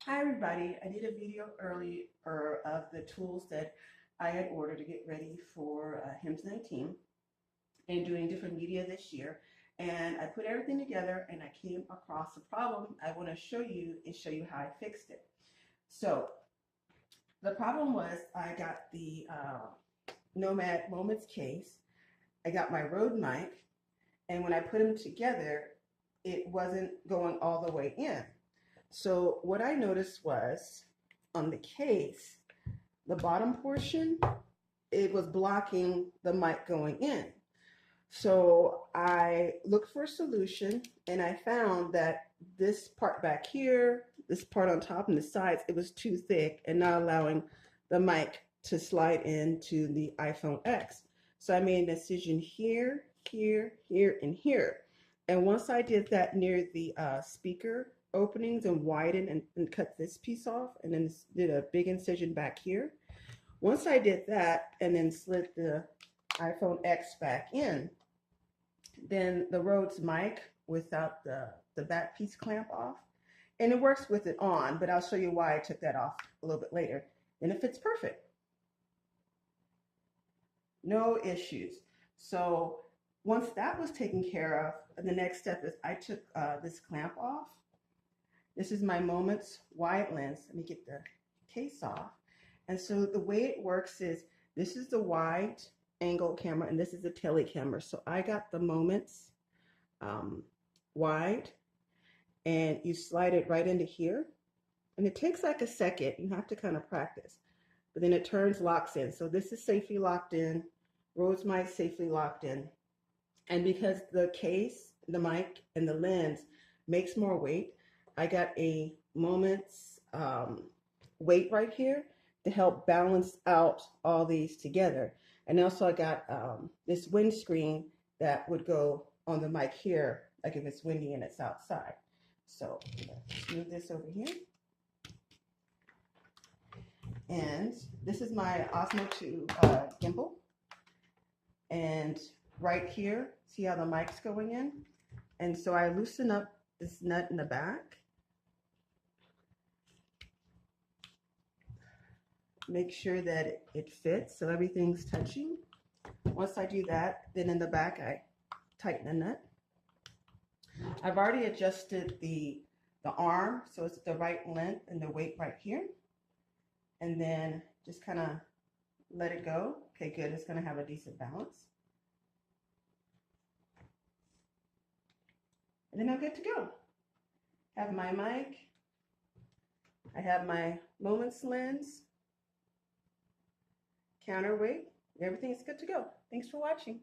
Hi everybody, I did a video earlier of the tools that I had ordered to get ready for HIMSS 19 and doing different media this year. And I put everything together and I came across a problem I want to show you and show you how I fixed it. So the problem was I got the Nomad Moments case, I got my Rode mic, and when I put them together, it wasn't going all the way in. So what I noticed was on the case, the bottom portion, it was blocking the mic going in. So I looked for a solution and I found that this part back here, this part on top and the sides, it was too thick and not allowing the mic to slide into the iPhoneX. So I made an incision here, here, here, and here. And once I did that near the speaker openings and widened and cut this piece off and then did a big incision back here. Once I did that and then slid the iPhoneX back in, then the Rhodes mic without the back piece clamp off, and it works with it on, but I'll show you why I took that off a little bit later, and it fits perfect. No issues. So once that was taken care of, the next step is I took this clamp off. This is my Moments wide lens. Let me get the case off. And so the way it works is this is the wide angle camera and this is the tele camera. So I got the Moments wide, and you slide it right into here. And it takes like a second. You have to kind of practice. But then it turns, locks in. So this is safely locked in. Rhodes mic safely locked in. And because the case, the mic, and the lens makes more weight, I got a Moments weight right here to help balance out all these together. And also I got this windscreen that would go on the mic here, like if it's windy and it's outside. So let's move this over here. And this is my Osmo 2 gimbal. And right here, see how the mic's going in? And so I loosen up this nut in the back. Make sure that it fits so everything's touching. Once I do that, then in the back I tighten the nut. I've already adjusted the arm so it's the right length and the weight right here. And then just kind of let it go. Okay, good. It's going to have a decent balance. And then I'm good to go. Have my mic. I have my Moments lens. Counterweight. Everything is good to go. Thanks for watching.